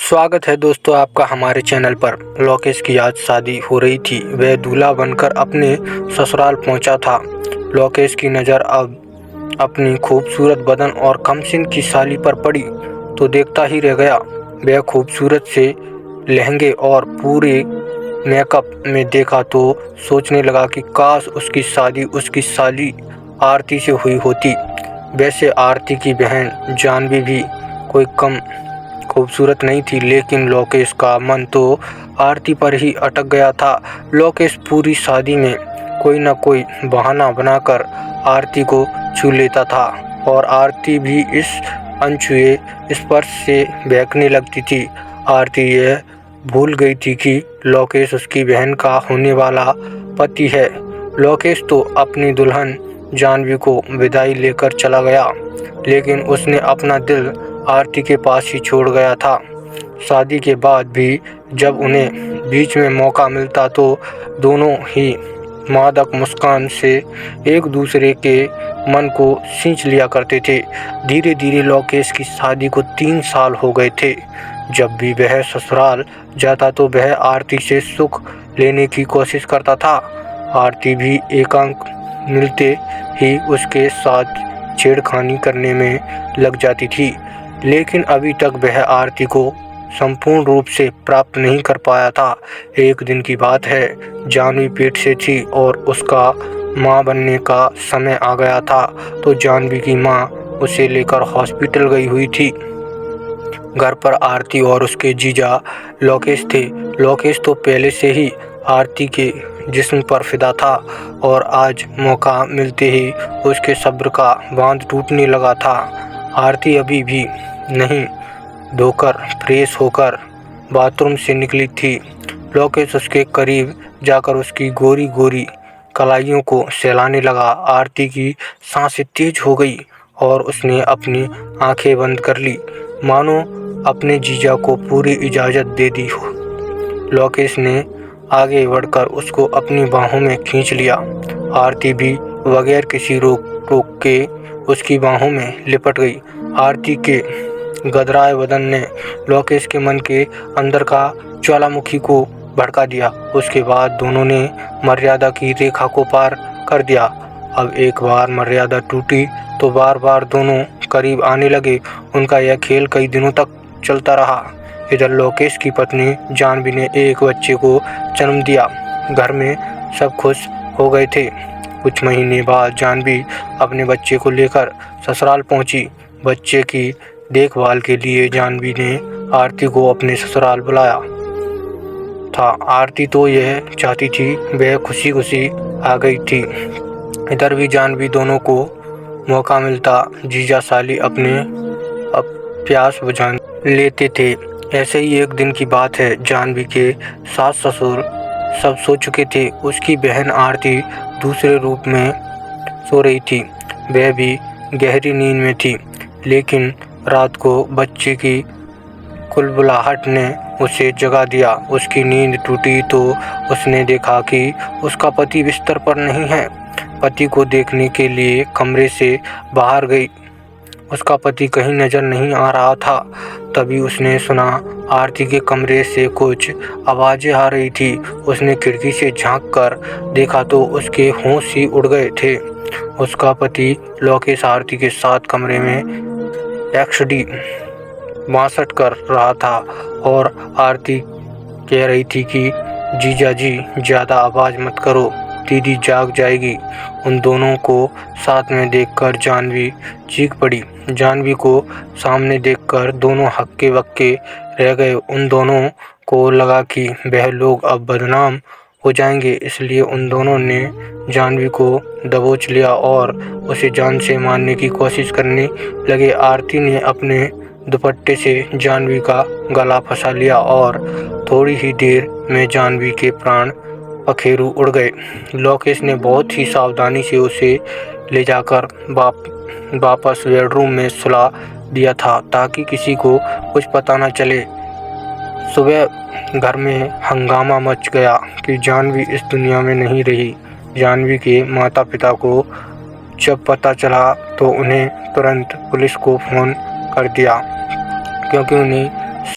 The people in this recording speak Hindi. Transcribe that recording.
स्वागत है दोस्तों आपका हमारे चैनल पर। लोकेश की आज शादी हो रही थी। वह दूल्हा बनकर अपने ससुराल पहुंचा था। लोकेश की नज़र अब अपनी खूबसूरत बदन और कमसिन की साली पर पड़ी तो देखता ही रह गया। वह खूबसूरत से लहंगे और पूरे मेकअप में देखा तो सोचने लगा कि काश उसकी शादी उसकी साली आरती से हुई होती। वैसे आरती की बहन जानवी भी कोई कम खूबसूरत नहीं थी, लेकिन लोकेश का मन तो आरती पर ही अटक गया था। लोकेश पूरी शादी में कोई न कोई बहाना बनाकर आरती को छू लेता था और आरती भी इस अनछुए स्पर्श से बहकने लगती थी। आरती यह भूल गई थी कि लोकेश उसकी बहन का होने वाला पति है। लोकेश तो अपनी दुल्हन जानवी को विदाई लेकर चला गया, लेकिन उसने अपना दिल आरती के पास ही छोड़ गया था। शादी के बाद भी जब उन्हें बीच में मौका मिलता तो दोनों ही मादक मुस्कान से एक दूसरे के मन को खींच लिया करते थे। धीरे धीरे लोकेश की शादी को 3 साल हो गए थे। जब भी वह ससुराल जाता तो वह आरती से सुख लेने की कोशिश करता था। आरती भी एकांत मिलते ही उसके साथ छेड़खानी करने में लग जाती थी, लेकिन अभी तक वह आरती को संपूर्ण रूप से प्राप्त नहीं कर पाया था। एक दिन की बात है, जानवी पेट से थी और उसका मां बनने का समय आ गया था, तो जानवी की मां उसे लेकर हॉस्पिटल गई हुई थी। घर पर आरती और उसके जीजा लोकेश थे। लोकेश तो पहले से ही आरती के जिस्म पर फिदा था और आज मौका मिलते ही उसके सब्र का बांध टूटने लगा था। आरती अभी भी नहीं धोकर फ्रेश होकर बाथरूम से निकली थी। लोकेश उसके करीब जाकर उसकी गोरी गोरी कलाइयों को सहलाने लगा। आरती की सांसें तेज हो गई और उसने अपनी आंखें बंद कर ली, मानो अपने जीजा को पूरी इजाज़त दे दी हो। लोकेश ने आगे बढ़कर उसको अपनी बाहों में खींच लिया। आरती भी बगैर किसी रोक टोक के उसकी बाहों में लिपट गई। आरती के गदराए बदन ने लोकेश के मन के अंदर का ज्वालामुखी को भड़का दिया। उसके बाद दोनों ने मर्यादा की रेखा को पार कर दिया। अब एक बार मर्यादा टूटी तो बार बार दोनों करीब आने लगे। उनका यह खेल कई दिनों तक चलता रहा। इधर लोकेश की पत्नी जानवी ने एक बच्चे को जन्म दिया। घर में सब खुश हो गए थे। कुछ महीने बाद जानवी अपने बच्चे को लेकर ससुराल पहुंची। बच्चे की देखभाल के लिए जानवी ने आरती को अपने ससुराल बुलाया था। आरती तो यह चाहती थी वह खुशी खुशी आ गई थी। इधर भी जानवी दोनों को मौका मिलता जीजा साली अपने प्यास बुझा लेते थे। ऐसे ही एक दिन की बात है, जानवी के सास ससुर सब सो चुके थे। उसकी बहन आरती दूसरे रूप में सो रही थी। वह भी गहरी नींद में थी, लेकिन रात को बच्चे की कुलबुलाहट ने उसे जगा दिया। उसकी नींद टूटी तो उसने देखा कि उसका पति बिस्तर पर नहीं है। पति को देखने के लिए कमरे से बाहर गई। उसका पति कहीं नजर नहीं आ रहा था। तभी उसने सुना आरती के कमरे से कुछ आवाज़ें आ रही थी। उसने खिड़की से झांक कर देखा तो उसके होश ही उड़ गए थे। उसका पति लोकेश आरती के साथ कमरे में XD 62 कर रहा था और आरती कह रही थी कि जीजा जी ज़्यादा आवाज़ मत करो, दीदी जाग जाएगी। उन दोनों को साथ में देखकर जानवी चीख पड़ी। जानवी को सामने देखकर दोनों हक्के बक्के रह गए। उन दोनों को लगा कि वह लोग अब बदनाम हो जाएंगे, इसलिए उन दोनों ने जानवी को दबोच लिया और उसे जान से मारने की कोशिश करने लगे। आरती ने अपने दुपट्टे से जानवी का गला फंसा लिया और थोड़ी ही देर में जानवी के प्राण पखेरु उड़ गए। लोकेश ने बहुत ही सावधानी से उसे ले जाकर वापस बेडरूम में सुला दिया था, ताकि किसी को कुछ पता न चले। सुबह घर में हंगामा मच गया कि जानवी इस दुनिया में नहीं रही। जानवी के माता पिता को जब पता चला तो उन्हें तुरंत पुलिस को फ़ोन कर दिया, क्योंकि उन्हें